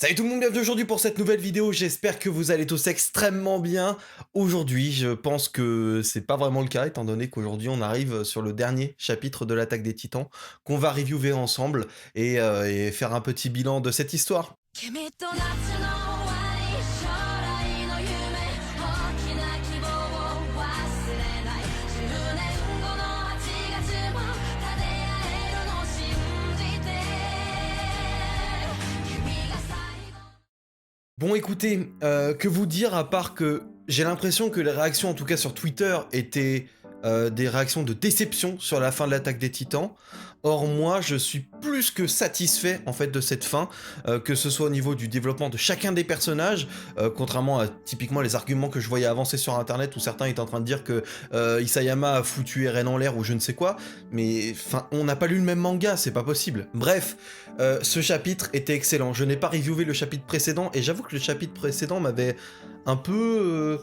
Salut tout le monde, bienvenue aujourd'hui pour cette nouvelle vidéo, j'espère que vous allez tous extrêmement bien. Aujourd'hui, je pense que c'est pas vraiment le cas, étant donné qu'aujourd'hui on arrive sur le dernier chapitre de l'Attaque des Titans, qu'on va reviewer ensemble et faire un petit bilan de cette histoire. 君と夏の終わり将来の夢大きな希望を忘れない10年後の8月も立て合えるの信じて君が最後 Bon écoutez, que vous dire à part que j'ai l'impression que les réactions, en tout cas sur Twitter, étaient des réactions de déception sur la fin de l'Attaque des Titans. Or moi, je suis plus que satisfait en fait de cette fin, que ce soit au niveau du développement de chacun des personnages, contrairement à typiquement les arguments que je voyais avancer sur internet où certains étaient en train de dire que Isayama a foutu Eren en l'air ou je ne sais quoi, mais enfin on n'a pas lu le même manga, c'est pas possible. Bref, ce chapitre était excellent. Je n'ai pas reviewé le chapitre précédent et j'avoue que le chapitre précédent m'avait un peu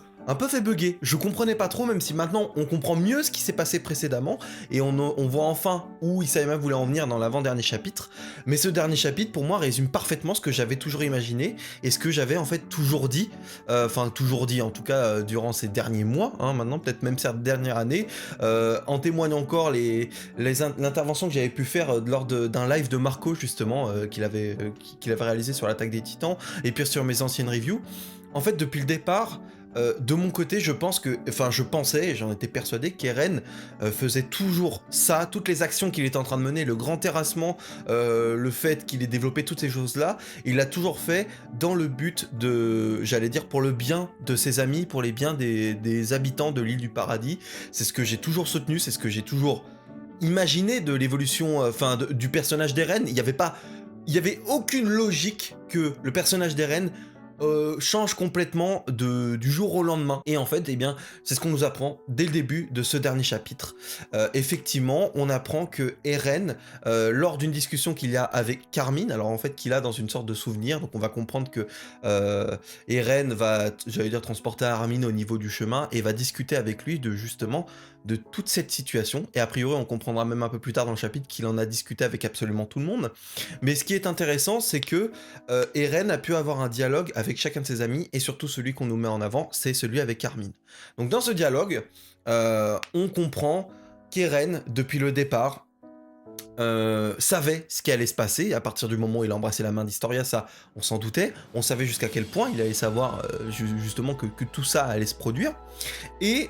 fait bugger. Je comprenais pas trop, même si maintenant on comprend mieux ce qui s'est passé précédemment et on voit enfin où Isayama voulait en venir dans l'avant-dernier chapitre. Mais ce dernier chapitre, pour moi, résume parfaitement ce que j'avais toujours imaginé et ce que j'avais en fait toujours dit, enfin toujours dit en tout cas durant ces derniers mois, hein, maintenant peut-être même cette dernière année, en témoignent encore l'intervention que j'avais pu faire lors d'un live de Marco justement qu'il avait réalisé sur l'Attaque des Titans et puis sur mes anciennes reviews. En fait, depuis le départ, de mon côté, je pensais, et j'en étais persuadé, qu'Eren faisait toujours ça, toutes les actions qu'il était en train de mener, le grand terrassement, le fait qu'il ait développé toutes ces choses-là, il l'a toujours fait dans le but de, j'allais dire, pour le bien de ses amis, pour les biens des habitants de l'île du paradis. C'est ce que j'ai toujours soutenu, c'est ce que j'ai toujours imaginé de l'évolution, du personnage d'Eren. Il y avait aucune logique que le personnage d'Eren change complètement du jour au lendemain. Et en fait, eh bien, c'est ce qu'on nous apprend dès le début de ce dernier chapitre. Effectivement, on apprend que Eren, lors d'une discussion qu'il y a avec Carmine, alors en fait qu'il a dans une sorte de souvenir, donc on va comprendre que Eren va, j'allais dire, transporter Armin au niveau du chemin et va discuter avec lui de justement de toute cette situation. Et a priori, on comprendra même un peu plus tard dans le chapitre qu'il en a discuté avec absolument tout le monde. Mais ce qui est intéressant, c'est que Eren a pu avoir un dialogue avec chacun de ses amis, et surtout celui qu'on nous met en avant, c'est celui avec Carmine. Donc dans ce dialogue, on comprend qu'Eren, depuis le départ, savait ce qui allait se passer. À partir du moment où il a embrassé la main d'Historia, ça, on s'en doutait. On savait jusqu'à quel point il allait savoir justement que tout ça allait se produire. Et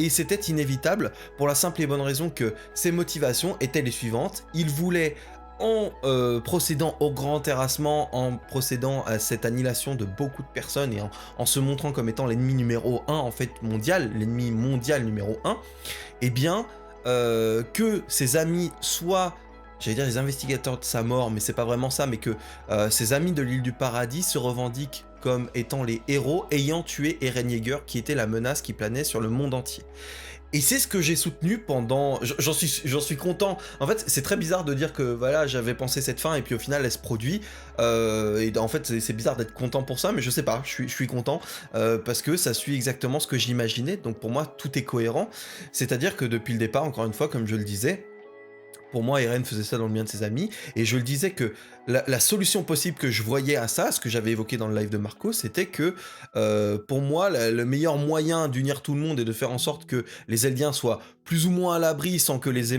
c'était inévitable pour la simple et bonne raison que ses motivations étaient les suivantes. Il voulait, en procédant au grand terrassement, en procédant à cette annihilation de beaucoup de personnes et en se montrant comme étant l'ennemi numéro 1 en fait mondial, l'ennemi mondial numéro 1, eh bien que ses amis soient, j'allais dire les investigateurs de sa mort, mais c'est pas vraiment ça, mais que ses amis de l'île du paradis se revendiquent comme étant les héros ayant tué Eren Yeager, qui était la menace qui planait sur le monde entier. Et c'est ce que j'ai soutenu pendant... J'en suis content. En fait, c'est très bizarre de dire que voilà, j'avais pensé cette fin et puis au final, elle se produit. Et en fait, c'est bizarre d'être content pour ça, mais je sais pas, je suis content parce que ça suit exactement ce que j'imaginais. Donc pour moi, tout est cohérent. C'est-à-dire que depuis le départ, encore une fois, comme je le disais, pour moi, Eren faisait ça dans le bien de ses amis, et je le disais que la solution possible que je voyais à ça, ce que j'avais évoqué dans le live de Marco, c'était que pour moi, le meilleur moyen d'unir tout le monde et de faire en sorte que les Eldiens soient plus ou moins à l'abri sans que les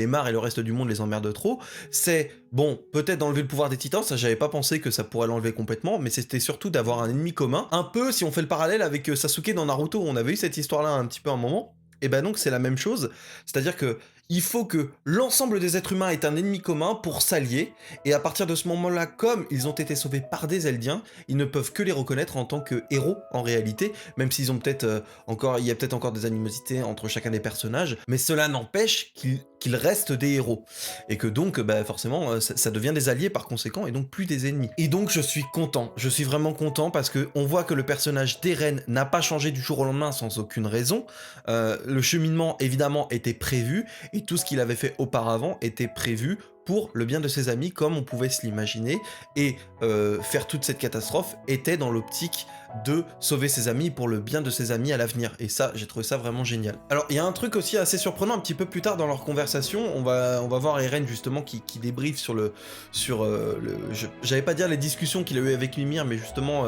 Mars et le reste du monde les emmerdent trop, c'est, bon, peut-être d'enlever le pouvoir des Titans, ça j'avais pas pensé que ça pourrait l'enlever complètement, mais c'était surtout d'avoir un ennemi commun, un peu si on fait le parallèle avec Sasuke dans Naruto, on avait eu cette histoire-là un petit peu à un moment, et ben donc c'est la même chose, c'est-à-dire que il faut que l'ensemble des êtres humains aient un ennemi commun pour s'allier, et à partir de ce moment-là, comme ils ont été sauvés par des Eldiens, ils ne peuvent que les reconnaître en tant que héros en réalité, même s'ils ont peut-être il y a peut-être encore des animosités entre chacun des personnages, mais cela n'empêche qu'ils restent des héros, et que donc bah, forcément ça devient des alliés par conséquent, et donc plus des ennemis. Et donc je suis content, je suis vraiment content, parce que on voit que le personnage d'Eren n'a pas changé du jour au lendemain sans aucune raison, le cheminement évidemment était prévu, et tout ce qu'il avait fait auparavant était prévu pour le bien de ses amis, comme on pouvait se l'imaginer, et faire toute cette catastrophe était dans l'optique de sauver ses amis pour le bien de ses amis à l'avenir. Et ça, j'ai trouvé ça vraiment génial. Alors, il y a un truc aussi assez surprenant un petit peu plus tard dans leur conversation. On va voir Eren justement qui débriefe j'allais pas dire les discussions qu'il a eues avec Ymir, mais justement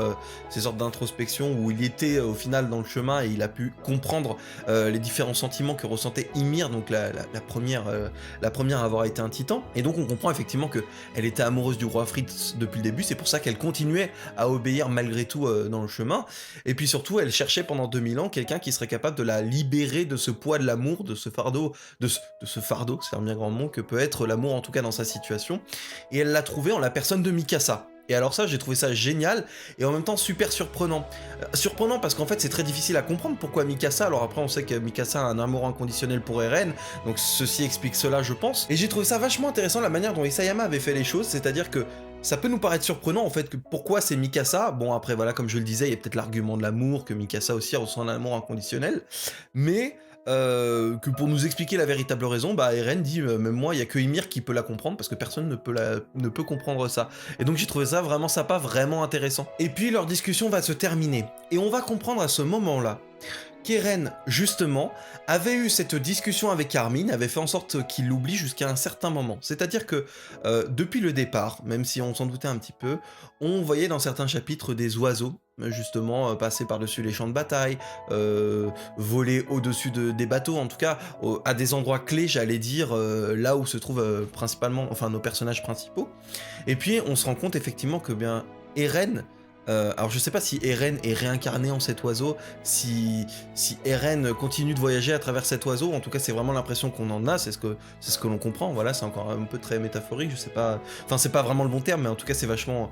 ces sortes d'introspection où il était au final dans le chemin et il a pu comprendre les différents sentiments que ressentait Ymir, donc la première à avoir été un titan. Et donc on comprend effectivement que elle était amoureuse du roi Fritz depuis le début, c'est pour ça qu'elle continuait à obéir malgré tout dans le chemin. Et puis surtout, elle cherchait pendant 2000 ans quelqu'un qui serait capable de la libérer de ce poids de l'amour, de ce fardeau, c'est un bien grand mot que peut être l'amour en tout cas dans sa situation. Et elle l'a trouvé en la personne de Mikasa. Et alors ça, j'ai trouvé ça génial, et en même temps super surprenant. Surprenant parce qu'en fait, c'est très difficile à comprendre pourquoi Mikasa, alors après on sait que Mikasa a un amour inconditionnel pour Eren, donc ceci explique cela je pense. Et j'ai trouvé ça vachement intéressant la manière dont Isayama avait fait les choses, c'est-à-dire que ça peut nous paraître surprenant en fait, que pourquoi c'est Mikasa, bon après voilà, comme je le disais, il y a peut-être l'argument de l'amour, que Mikasa aussi ressent un amour inconditionnel, mais... que pour nous expliquer la véritable raison, bah Eren dit même moi il y a que Ymir qui peut la comprendre parce que personne ne peut comprendre ça. Et donc j'ai trouvé ça vraiment sympa, vraiment intéressant. Et puis leur discussion va se terminer et on va comprendre à ce moment-là qu'Eren, justement, avait eu cette discussion avec Armin, avait fait en sorte qu'il l'oublie jusqu'à un certain moment. C'est-à-dire que, depuis le départ, même si on s'en doutait un petit peu, on voyait dans certains chapitres des oiseaux, justement, passer par-dessus les champs de bataille, voler au-dessus des bateaux, en tout cas, à des endroits clés, j'allais dire, là où se trouvent principalement, enfin, nos personnages principaux. Et puis, on se rend compte, effectivement, que, bien, Eren... alors je sais pas si Eren est réincarné en cet oiseau, si Eren continue de voyager à travers cet oiseau, en tout cas c'est vraiment l'impression qu'on en a, c'est ce que l'on comprend, voilà, c'est encore un peu très métaphorique, je sais pas, enfin c'est pas vraiment le bon terme, mais en tout cas c'est vachement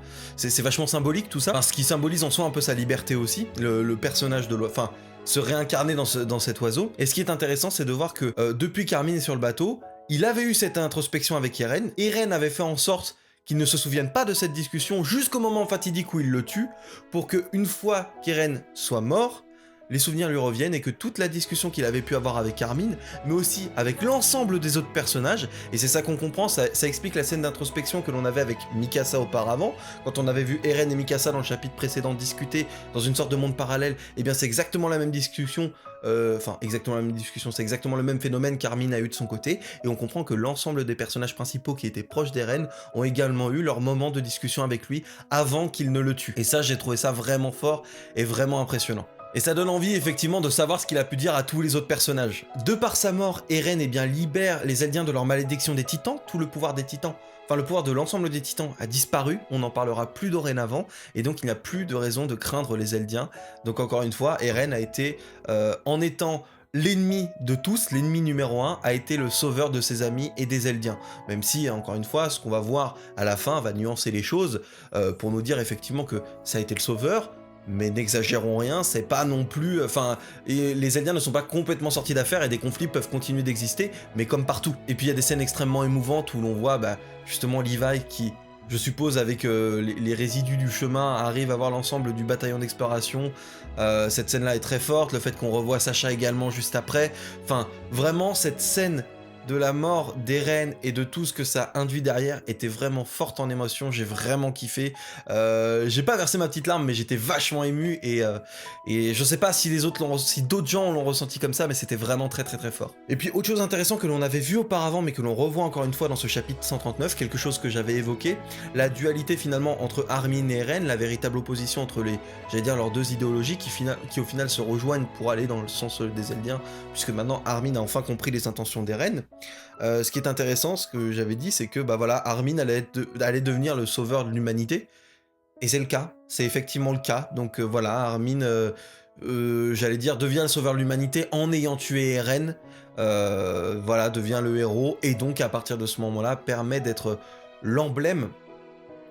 symbolique tout ça, enfin, ce qui symbolise en soi un peu sa liberté aussi, le personnage de l'oiseau, enfin se réincarner dans cet oiseau. Et ce qui est intéressant, c'est de voir que depuis qu'Armin est sur le bateau, il avait eu cette introspection avec Eren, Eren avait fait en sorte qu'il ne se souvienne pas de cette discussion jusqu'au moment fatidique où il le tue, pour que une fois qu'Eren soit mort, les souvenirs lui reviennent et que toute la discussion qu'il avait pu avoir avec Armin, mais aussi avec l'ensemble des autres personnages, et c'est ça qu'on comprend, ça explique la scène d'introspection que l'on avait avec Mikasa auparavant, quand on avait vu Eren et Mikasa dans le chapitre précédent discuter dans une sorte de monde parallèle, et bien c'est exactement la même discussion, c'est exactement le même phénomène qu'Armin a eu de son côté, et on comprend que l'ensemble des personnages principaux qui étaient proches d'Eren ont également eu leur moment de discussion avec lui avant qu'il ne le tue. Et ça, j'ai trouvé ça vraiment fort et vraiment impressionnant. Et ça donne envie effectivement de savoir ce qu'il a pu dire à tous les autres personnages. De par sa mort, Eren libère les Eldiens de leur malédiction des titans, tout le pouvoir des titans, enfin le pouvoir de l'ensemble des titans a disparu, on n'en parlera plus dorénavant, et donc il n'y a plus de raison de craindre les Eldiens. Donc encore une fois, Eren a été, en étant l'ennemi de tous, l'ennemi numéro 1, a été le sauveur de ses amis et des Eldiens. Même si, encore une fois, ce qu'on va voir à la fin va nuancer les choses, pour nous dire effectivement que ça a été le sauveur, mais n'exagérons rien, c'est pas non plus... Enfin, les Eldiens ne sont pas complètement sortis d'affaire et des conflits peuvent continuer d'exister, mais comme partout. Et puis il y a des scènes extrêmement émouvantes où l'on voit justement Levi qui, je suppose avec les résidus du chemin, arrive à voir l'ensemble du bataillon d'exploration. Cette scène-là est très forte, le fait qu'on revoit Sacha également juste après. Enfin, vraiment, cette scène de la mort d'Eren et de tout ce que ça induit derrière était vraiment forte en émotion, j'ai vraiment kiffé. J'ai pas versé ma petite larme, mais j'étais vachement ému et je sais pas si d'autres gens l'ont ressenti comme ça, mais c'était vraiment très très très fort. Et puis autre chose intéressante que l'on avait vu auparavant, mais que l'on revoit encore une fois dans ce chapitre 139, quelque chose que j'avais évoqué, la dualité finalement entre Armin et Eren, la véritable opposition entre leurs deux idéologies qui au final se rejoignent pour aller dans le sens des Eldiens, puisque maintenant Armin a enfin compris les intentions d'Eren. Ce qui est intéressant, ce que j'avais dit, c'est que Armin allait devenir le sauveur de l'humanité, et c'est le cas, c'est effectivement le cas. Donc Armin, devient le sauveur de l'humanité en ayant tué Eren, devient le héros, et donc à partir de ce moment-là, permet d'être l'emblème,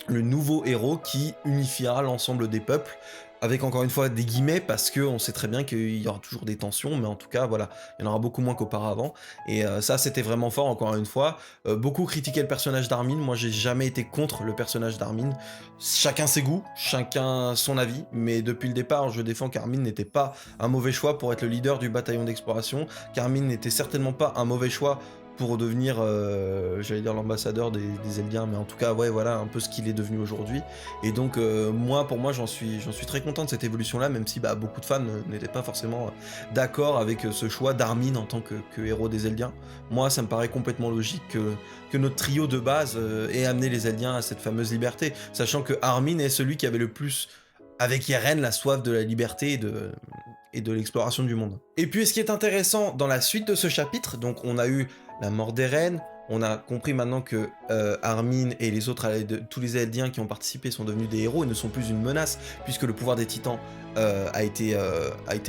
le nouveau héros qui unifiera l'ensemble des peuples, avec encore une fois des guillemets, parce qu'on sait très bien qu'il y aura toujours des tensions, mais en tout cas, voilà, il y en aura beaucoup moins qu'auparavant, et ça, c'était vraiment fort, encore une fois. Beaucoup critiquaient le personnage d'Armin, moi j'ai jamais été contre le personnage d'Armin, chacun ses goûts, chacun son avis, mais depuis le départ, je défends qu'Armin n'était pas un mauvais choix pour être le leader du bataillon d'exploration, qu'Armin n'était certainement pas un mauvais choix pour devenir, j'allais dire l'ambassadeur des Eldiens, mais en tout cas, ouais, voilà, un peu ce qu'il est devenu aujourd'hui. Et donc, pour moi, j'en suis très content de cette évolution-là, même si beaucoup de fans n'étaient pas forcément d'accord avec ce choix d'Armin en tant que héros des Eldiens. Moi, ça me paraît complètement logique que notre trio de base ait amené les Eldiens à cette fameuse liberté, sachant que Armin est celui qui avait le plus, avec Eren, la soif de la liberté et de l'exploration du monde. Et puis ce qui est intéressant dans la suite de ce chapitre, donc on a eu la mort d'Eren, on a compris maintenant que Armin et les autres, tous les Eldiens qui ont participé sont devenus des héros et ne sont plus une menace, puisque le pouvoir des titans a été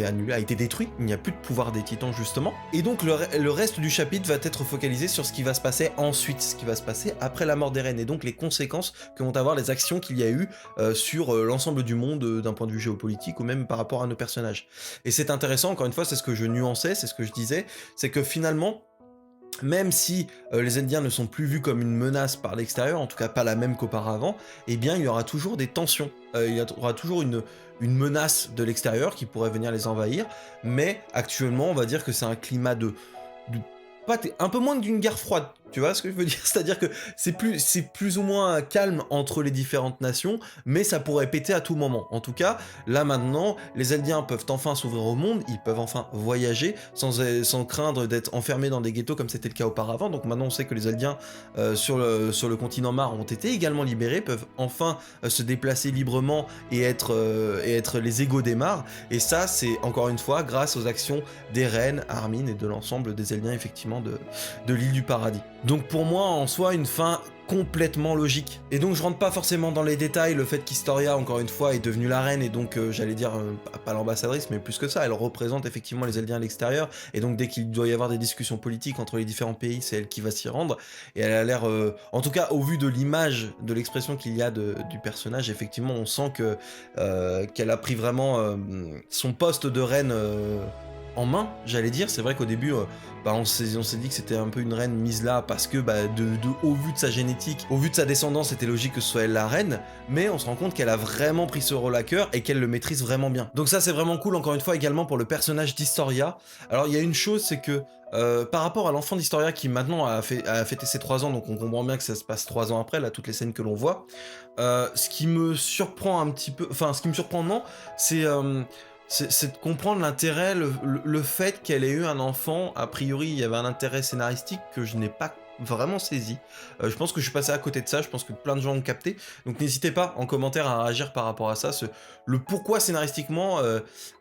annulé, a été détruit, il n'y a plus de pouvoir des titans justement. Et donc le reste du chapitre va être focalisé sur ce qui va se passer ensuite, ce qui va se passer après la mort d'Eren, et donc les conséquences que vont avoir les actions qu'il y a eu sur l'ensemble du monde d'un point de vue géopolitique ou même par rapport à nos personnages. Et c'est intéressant, encore une fois, c'est ce que je nuançais, c'est ce que je disais, c'est que finalement, même si les Eldiens ne sont plus vus comme une menace par l'extérieur, en tout cas pas la même qu'auparavant, eh bien il y aura toujours des tensions, il y aura toujours une menace de l'extérieur qui pourrait venir les envahir, mais actuellement on va dire que c'est un climat de un peu moins d'une guerre froide, tu vois ce que je veux dire? C'est-à-dire que c'est plus ou moins calme entre les différentes nations, mais ça pourrait péter à tout moment. En tout cas, là maintenant, les Eldiens peuvent enfin s'ouvrir au monde, ils peuvent enfin voyager sans craindre d'être enfermés dans des ghettos comme c'était le cas auparavant. Donc maintenant on sait que les Eldiens sur le continent Mar ont été également libérés, peuvent enfin se déplacer librement et être les égaux des Mar. Et ça, c'est encore une fois grâce aux actions d'Eren, Armin et de l'ensemble des Eldiens effectivement de l'île du paradis. Donc pour moi, en soi, une fin complètement logique. Et donc je rentre pas forcément dans les détails, le fait qu'Historia, encore une fois, est devenue la reine, et donc j'allais dire, pas l'ambassadrice, mais plus que ça, elle représente effectivement les Eldiens à l'extérieur, et donc dès qu'il doit y avoir des discussions politiques entre les différents pays, c'est elle qui va s'y rendre, et elle a l'air, en tout cas au vu de l'image, de l'expression qu'il y a du personnage, effectivement on sent qu'elle a pris vraiment son poste de reine en main, j'allais dire. C'est vrai qu'au début, on s'est dit que c'était un peu une reine mise là parce que au vu de sa génétique, au vu de sa descendance, c'était logique que ce soit elle la reine, mais on se rend compte qu'elle a vraiment pris ce rôle à cœur et qu'elle le maîtrise vraiment bien. Donc ça c'est vraiment cool, encore une fois, également pour le personnage d'Historia. Alors il y a une chose, c'est que par rapport à l'enfant d'Historia qui maintenant a fêté ses 3 ans, donc on comprend bien que ça se passe 3 ans après, là, toutes les scènes que l'on voit, ce qui me surprend un petit peu, enfin ce qui me surprend non, c'est de comprendre l'intérêt, le fait qu'elle ait eu un enfant. A priori, il y avait un intérêt scénaristique que je n'ai pas vraiment saisi. Je pense que je suis passé à côté de ça, je pense que plein de gens ont capté. Donc n'hésitez pas en commentaire à réagir par rapport à ça, le pourquoi scénaristiquement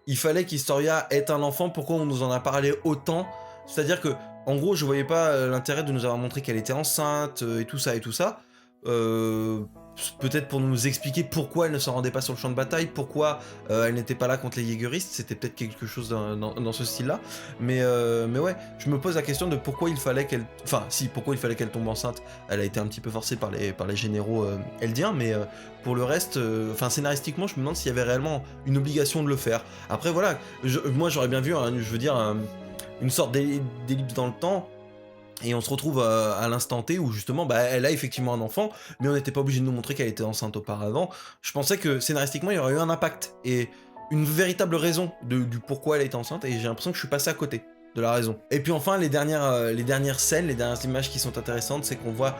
il fallait qu'Historia ait un enfant, pourquoi on nous en a parlé autant. C'est-à-dire que, en gros, je voyais pas l'intérêt de nous avoir montré qu'elle était enceinte et tout ça. Peut-être pour nous expliquer pourquoi elle ne se rendait pas sur le champ de bataille, pourquoi elle n'était pas là contre les Jaegeristes, c'était peut-être quelque chose dans ce style-là, mais ouais, je me pose la question de pourquoi il fallait qu'elle... Enfin, si, pourquoi il fallait qu'elle tombe enceinte. Elle a été un petit peu forcée par les généraux eldiens, mais pour le reste, scénaristiquement, je me demande s'il y avait réellement une obligation de le faire. Après, voilà, moi j'aurais bien vu, une sorte d'ellipse dans le temps, et on se retrouve à l'instant T où justement elle a effectivement un enfant, mais on n'était pas obligé de nous montrer qu'elle était enceinte auparavant. Je pensais que scénaristiquement il y aurait eu un impact et une véritable raison du pourquoi elle était enceinte, et j'ai l'impression que je suis passé à côté de la raison. Et puis enfin les dernières scènes, les dernières images qui sont intéressantes, c'est qu'on voit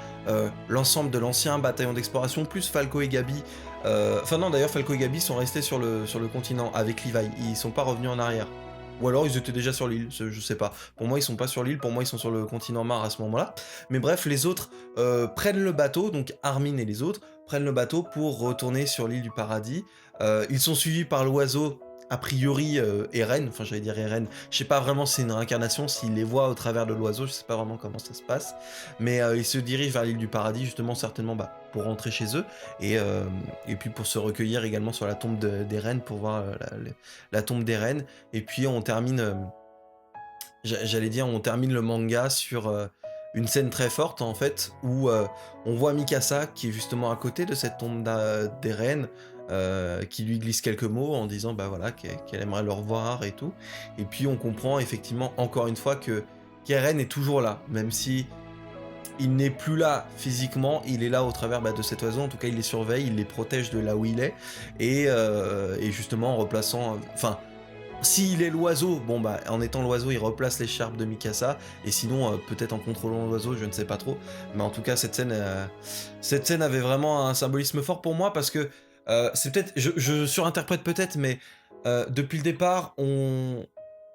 l'ensemble de l'ancien bataillon d'exploration plus Falco et Gabi. D'ailleurs Falco et Gabi sont restés sur le continent avec Levi, ils sont pas revenus en arrière. Ou alors ils étaient déjà sur l'île, je sais pas. Pour moi ils sont pas sur l'île, pour moi ils sont sur le continent Mar à ce moment-là. Mais bref, les autres prennent le bateau, donc Armin et les autres prennent le bateau pour retourner sur l'île du paradis. Ils sont suivis par l'oiseau, a priori Eren, Eren, je sais pas vraiment si c'est une réincarnation, s'il les voit au travers de l'oiseau, je sais pas vraiment comment ça se passe, mais ils se dirigent vers l'île du paradis justement, certainement pour rentrer chez eux, et puis pour se recueillir également sur la tombe d'Eren, pour voir la tombe d'Eren, et puis on termine, on termine le manga sur une scène très forte en fait, où on voit Mikasa qui est justement à côté de cette tombe d'Eren, qui lui glisse quelques mots en disant qu'elle aimerait le revoir et tout, et puis on comprend effectivement encore une fois qu'Eren est toujours là, même si il n'est plus là physiquement, il est là au travers de cet oiseau, en tout cas il les surveille, il les protège de là où il est, et justement en replaçant, S'il est l'oiseau, bon bah en étant l'oiseau, il replace l'écharpe de Mikasa, et sinon peut-être en contrôlant l'oiseau, je ne sais pas trop. Mais en tout cas, cette scène avait vraiment un symbolisme fort pour moi parce que c'est peut-être, je surinterprète peut-être, mais depuis le départ,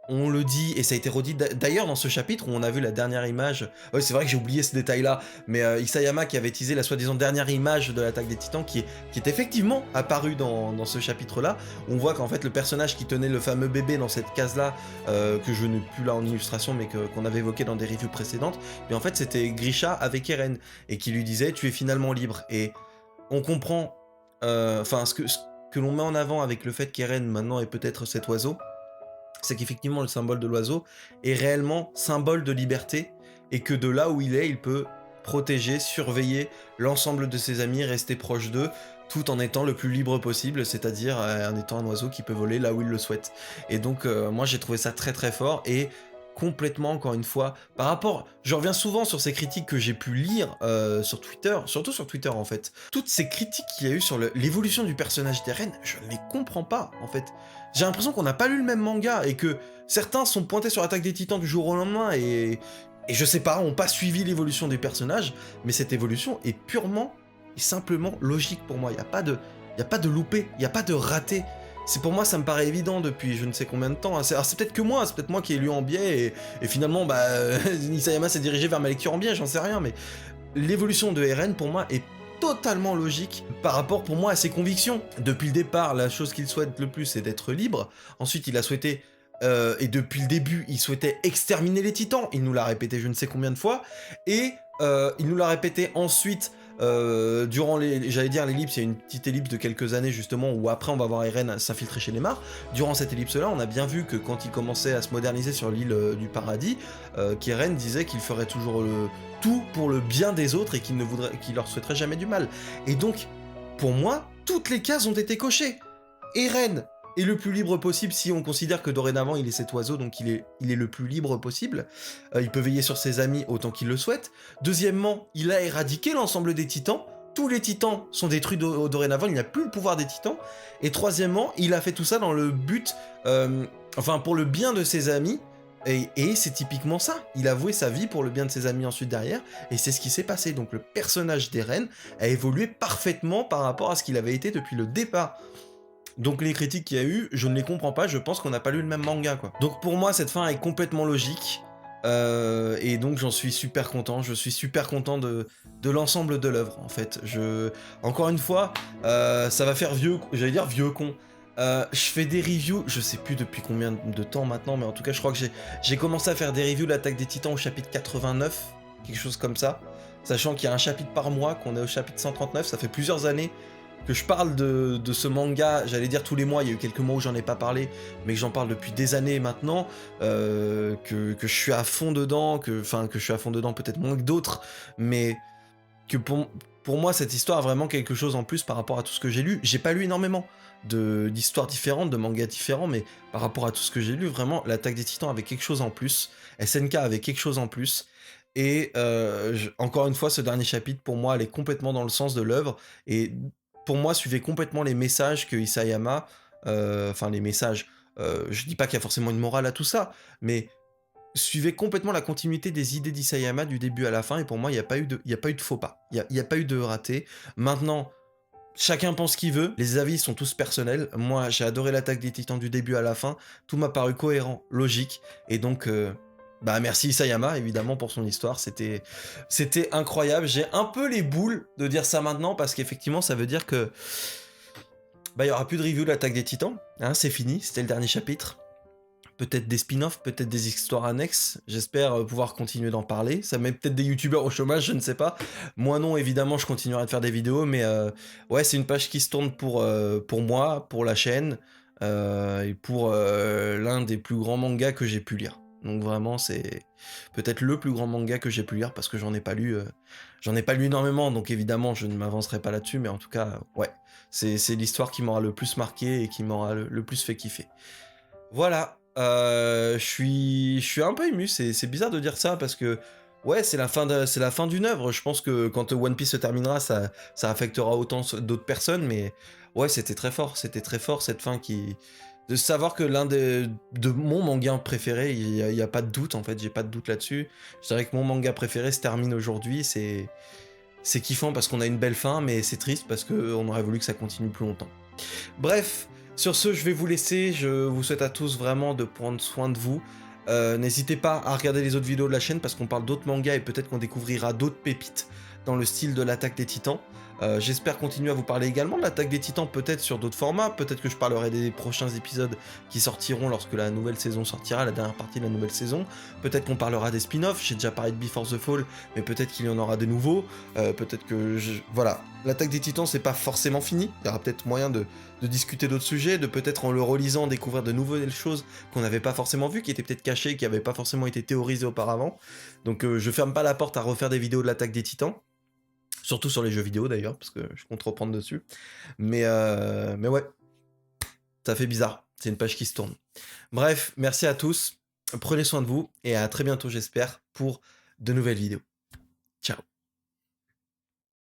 on le dit, et ça a été redit d'ailleurs dans ce chapitre où on a vu la dernière image. Ouais, c'est vrai que j'ai oublié ce détail-là, mais Isayama qui avait teasé la soi-disant dernière image de l'attaque des Titans qui est effectivement apparue dans ce chapitre-là. On voit qu'en fait le personnage qui tenait le fameux bébé dans cette case-là, que je n'ai plus là en illustration, mais qu'on avait évoqué dans des reviews précédentes, et en fait c'était Grisha avec Eren, et qui lui disait tu es finalement libre. Et on comprend, enfin ce que l'on met en avant avec le fait qu'Eren maintenant est peut-être cet oiseau, c'est qu'effectivement le symbole de l'oiseau est réellement symbole de liberté, et que de là où il est, il peut protéger, surveiller l'ensemble de ses amis, rester proche d'eux, tout en étant le plus libre possible, c'est-à-dire en étant un oiseau qui peut voler là où il le souhaite. Et donc moi j'ai trouvé ça très très fort, et complètement, encore une fois, par rapport, je reviens souvent sur ces critiques que j'ai pu lire sur Twitter, surtout sur Twitter en fait. Toutes ces critiques qu'il y a eu sur l'évolution du personnage d'Eren, je ne les comprends pas en fait. J'ai l'impression qu'on n'a pas lu le même manga, et que certains sont pointés sur l'Attaque des Titans du jour au lendemain, et je sais pas, ont pas suivi l'évolution des personnages, mais cette évolution est purement et simplement logique pour moi. Il n'y a pas de loupé, il n'y a pas de raté. C'est, pour moi, ça me paraît évident depuis je ne sais combien de temps. Alors c'est peut-être que moi, c'est peut-être moi qui ai lu en biais, et finalement, bah, Isayama s'est dirigé vers ma lecture en biais, j'en sais rien, mais l'évolution de Eren, pour moi, est totalement logique par rapport, pour moi, à ses convictions. Depuis le départ, la chose qu'il souhaite le plus, c'est d'être libre. Ensuite, il a souhaité, et depuis le début, il souhaitait exterminer les titans. Il nous l'a répété je ne sais combien de fois. Et il nous l'a répété ensuite durant j'allais dire l'ellipse, il y a une petite ellipse de quelques années justement où après on va voir Eren s'infiltrer chez les Mars. Durant cette ellipse là, on a bien vu que quand il commençait à se moderniser sur l'île du paradis, qu'Eren disait qu'il ferait toujours tout pour le bien des autres, et qu'il leur souhaiterait jamais du mal. Et donc, pour moi, toutes les cases ont été cochées. Eren est le plus libre possible, si on considère que dorénavant il est cet oiseau, donc il est le plus libre possible. Il peut veiller sur ses amis autant qu'il le souhaite. Deuxièmement, il a éradiqué l'ensemble des titans. Tous les titans sont détruits dorénavant, il n'y a plus le pouvoir des titans. Et troisièmement, il a fait tout ça dans le but, enfin pour le bien de ses amis. Et c'est typiquement ça. Il a voué sa vie pour le bien de ses amis ensuite derrière, et c'est ce qui s'est passé. Donc le personnage d'Eren a évolué parfaitement par rapport à ce qu'il avait été depuis le départ. Donc les critiques qu'il y a eu, je ne les comprends pas, je pense qu'on n'a pas lu le même manga, quoi. Donc pour moi, cette fin est complètement logique, et donc j'en suis super content, je suis super content de l'ensemble de l'œuvre, en fait. Encore une fois, ça va faire j'allais dire vieux con. Je fais des reviews, je sais plus depuis combien de temps maintenant, mais en tout cas je crois que j'ai commencé à faire des reviews de l'Attaque des Titans au chapitre 89, quelque chose comme ça, sachant qu'il y a un chapitre par mois, qu'on est au chapitre 139, ça fait plusieurs années que je parle de ce manga, j'allais dire tous les mois, il y a eu quelques mois où j'en ai pas parlé, mais que j'en parle depuis des années maintenant, que je suis à fond dedans, que je suis à fond dedans peut-être moins que d'autres, mais que pour moi cette histoire a vraiment quelque chose en plus par rapport à tout ce que j'ai lu. J'ai pas lu énormément d'histoires différentes, de mangas différents, mais par rapport à tout ce que j'ai lu, vraiment l'Attaque des Titans avait quelque chose en plus, SNK avait quelque chose en plus, et encore une fois ce dernier chapitre pour moi allait complètement dans le sens de l'œuvre, et pour moi, suivait complètement les messages que Isayama, enfin les messages, je dis pas qu'il y a forcément une morale à tout ça, mais suivait complètement la continuité des idées d'Isayama du début à la fin, et pour moi, il n'y a pas eu de faux pas, il n'y a pas eu de raté. Maintenant, chacun pense ce qu'il veut, les avis sont tous personnels. Moi, j'ai adoré l'Attaque des Titans du début à la fin, tout m'a paru cohérent, logique, et donc... bah merci Isayama évidemment pour son histoire, c'était incroyable. J'ai un peu les boules de dire ça maintenant parce qu'effectivement ça veut dire que bah il y aura plus de review de l'Attaque des Titans, hein, c'est fini, c'était le dernier chapitre. Peut-être des spin-offs, peut-être des histoires annexes, j'espère pouvoir continuer d'en parler. Ça met peut-être des youtubeurs au chômage, je ne sais pas. Moi non, évidemment, je continuerai de faire des vidéos, mais ouais, c'est une page qui se tourne pour moi, pour la chaîne, et pour l'un des plus grands mangas que j'ai pu lire. Donc vraiment, c'est peut-être le plus grand manga que j'ai pu lire, parce que j'en ai pas lu énormément, donc évidemment, je ne m'avancerai pas là-dessus, mais en tout cas, ouais, c'est l'histoire qui m'aura le plus marqué et qui m'aura le plus fait kiffer. Voilà, je suis un peu ému, c'est bizarre de dire ça, parce que ouais, c'est la fin d'une œuvre. Je pense que quand One Piece se terminera, ça affectera autant d'autres personnes, mais ouais, c'était très fort cette fin de savoir que de mon manga préféré, il y a pas de doute en fait, j'ai pas de doute là-dessus. Je dirais que mon manga préféré se termine aujourd'hui, c'est kiffant parce qu'on a une belle fin, mais c'est triste parce qu'on aurait voulu que ça continue plus longtemps. Bref, sur ce, je vais vous laisser. Je vous souhaite à tous vraiment de prendre soin de vous. N'hésitez pas à regarder les autres vidéos de la chaîne parce qu'on parle d'autres mangas et peut-être qu'on découvrira d'autres pépites dans le style de l'attaque des titans. J'espère continuer à vous parler également de l'attaque des titans, peut-être sur d'autres formats, peut-être que je parlerai des prochains épisodes qui sortiront lorsque la nouvelle saison sortira, la dernière partie de la nouvelle saison. Peut-être qu'on parlera des spin-offs, j'ai déjà parlé de Before the Fall, mais peut-être qu'il y en aura de nouveaux, peut-être que... Voilà, l'attaque des titans c'est pas forcément fini, il y aura peut-être moyen de discuter d'autres sujets, de peut-être en le relisant découvrir de nouvelles choses qu'on n'avait pas forcément vues, qui étaient peut-être cachées, qui n'avaient pas forcément été théorisées auparavant. Donc je ferme pas la porte à refaire des vidéos de l'attaque des titans. Surtout sur les jeux vidéo d'ailleurs, parce que je compte reprendre dessus. Mais ouais, ça fait bizarre. C'est une page qui se tourne. Bref, merci à tous. Prenez soin de vous et à très bientôt j'espère pour de nouvelles vidéos.